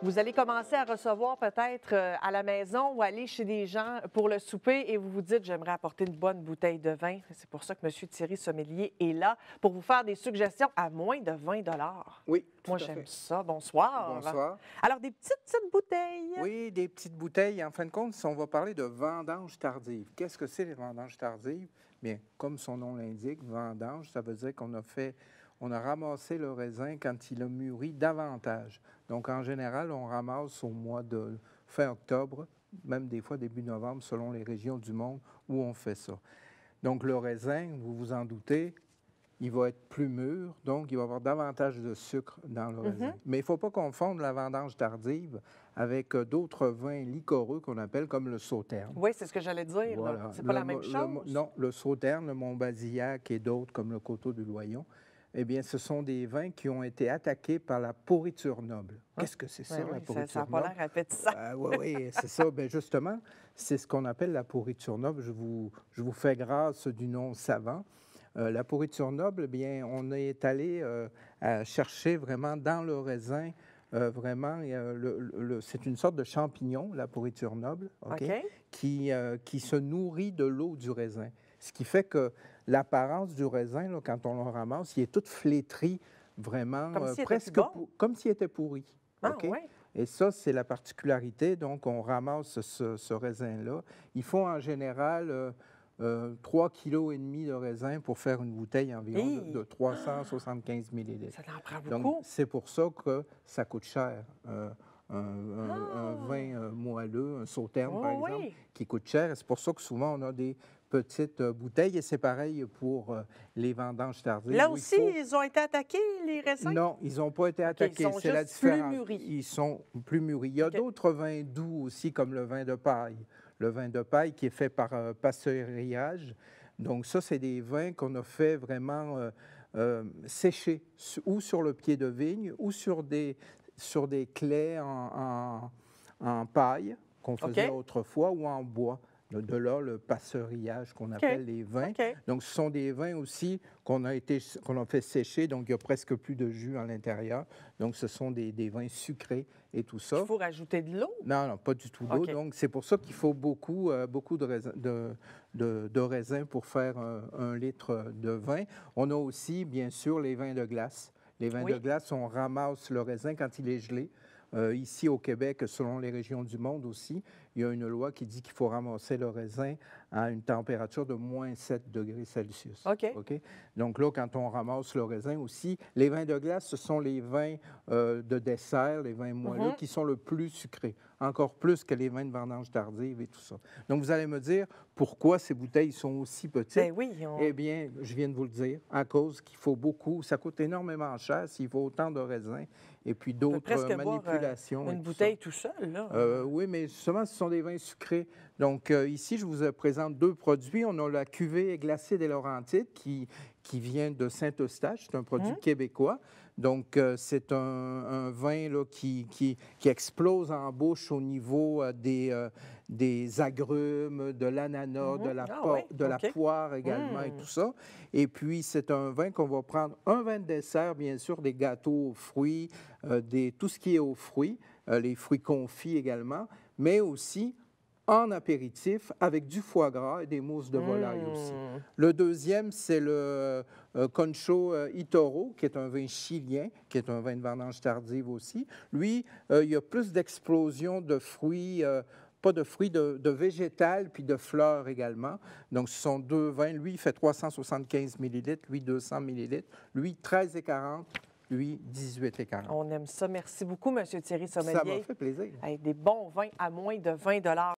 Vous allez commencer à recevoir peut-être à la maison ou aller chez des gens pour le souper et vous vous dites, j'aimerais apporter une bonne bouteille de vin. C'est pour ça que M. Thierry Sommelier est là pour vous faire des suggestions à moins de 20 $. Oui, tout Moi, à j'aime fait. ça. Bonsoir. Bonsoir. Alors, des petites bouteilles. Oui, des petites bouteilles. En fin de compte, si on va parler de vendange tardive. Qu'est-ce que c'est les vendanges tardives? Bien, comme son nom l'indique, vendange, ça veut dire on a ramassé le raisin quand il a mûri davantage. Donc, en général, on ramasse au mois de fin octobre, même des fois début novembre, selon les régions du monde où on fait ça. Donc, le raisin, vous vous en doutez, il va être plus mûr, donc il va y avoir davantage de sucre dans le raisin. Mais il ne faut pas confondre la vendange tardive avec d'autres vins liquoreux qu'on appelle comme le Sauterne. Oui, c'est ce que j'allais dire. Voilà. C'est pas la même chose? Non, le Sauterne, le Montbazillac et d'autres comme le Coteau du Loyon, eh bien, ce sont des vins qui ont été attaqués par la pourriture noble. Qu'est-ce que c'est ça, la pourriture noble? Ça n'a pas l'air appétissant. Oui, c'est ça. Bien, justement, c'est ce qu'on appelle la pourriture noble. Je vous fais grâce du nom savant. La pourriture noble, bien, on est allé à chercher vraiment dans le raisin, c'est une sorte de champignon, la pourriture noble, qui se nourrit de l'eau du raisin. Ce qui fait que l'apparence du raisin, là, quand on le ramasse, il est tout flétri, vraiment, comme s'il était pourri. Et ça, c'est la particularité. Donc, on ramasse ce raisin-là. Il faut en général 3,5 kg de raisin pour faire une bouteille environ de 375 ml. Ça en prend beaucoup. Donc, c'est pour ça que ça coûte cher. Un vin moelleux, un Sauterne, par exemple, qui coûte cher. Et c'est pour ça que souvent, on a des petites bouteilles. Et c'est pareil pour les vendanges tardives. Là aussi, ils ont été attaqués, les raisins? Non, ils n'ont pas été attaqués. C'est la différence. Plus mûris. Ils sont plus mûris. Il y a d'autres vins doux aussi, comme le vin de paille. Le vin de paille qui est fait par passeurillage. Donc ça, c'est des vins qu'on a fait vraiment sécher ou sur le pied de vigne ou sur des claies en paille qu'on faisait autrefois ou en bois. De là, le passeurillage qu'on appelle les vins. Donc, ce sont des vins aussi qu'on a fait sécher, donc il n'y a presque plus de jus à l'intérieur. Donc, ce sont des vins sucrés et tout ça. Il faut rajouter de l'eau? Non, pas du tout d'eau. Donc, c'est pour ça qu'il faut beaucoup de raisin pour faire 1 litre de vin. On a aussi, bien sûr, les vins de glace. Les vins de glace, on ramasse le raisin quand il est gelé. Ici, au Québec, selon les régions du monde aussi, il y a une loi qui dit qu'il faut ramasser le raisin à une température de moins 7 degrés Celsius. Donc là, quand on ramasse le raisin aussi, les vins de glace, ce sont les vins de dessert, les vins moelleux, qui sont le plus sucrés, encore plus que les vins de vendange tardive et tout ça. Donc, vous allez me dire, pourquoi ces bouteilles sont aussi petites? Ben oui, Eh bien, je viens de vous le dire, à cause qu'il faut beaucoup, ça coûte énormément cher s'il faut autant de raisins et puis d'autres manipulations. Une bouteille tout seul, là. Oui, mais justement, ce sont des vins sucrés. Donc, ici, je vous présente 2 produits. On a la cuvée glacée des Laurentides qui vient de Saint-Eustache. C'est un produit québécois. Donc, c'est un vin là, qui explose en bouche au niveau des agrumes, de l'ananas, de la poire également et tout ça. Et puis, c'est un vin qu'on va prendre, un vin de dessert, bien sûr, des gâteaux aux fruits, tout ce qui est aux fruits, les fruits confits également, mais aussi en apéritif avec du foie gras et des mousses de volaille aussi. Le deuxième, c'est le Concho Itoro, qui est un vin chilien, qui est un vin de vendange tardive aussi. Lui, il y a plus d'explosion de fruits, pas de fruits, de végétal, puis de fleurs également. Donc, ce sont 2 vins. Lui, il fait 375 ml, lui, 200 ml. Lui, 13,40 $. Lui, 18,40 $. On aime ça. Merci beaucoup, M. Thierry Sommelier. Ça m'a fait plaisir. Des bons vins à moins de 20 $.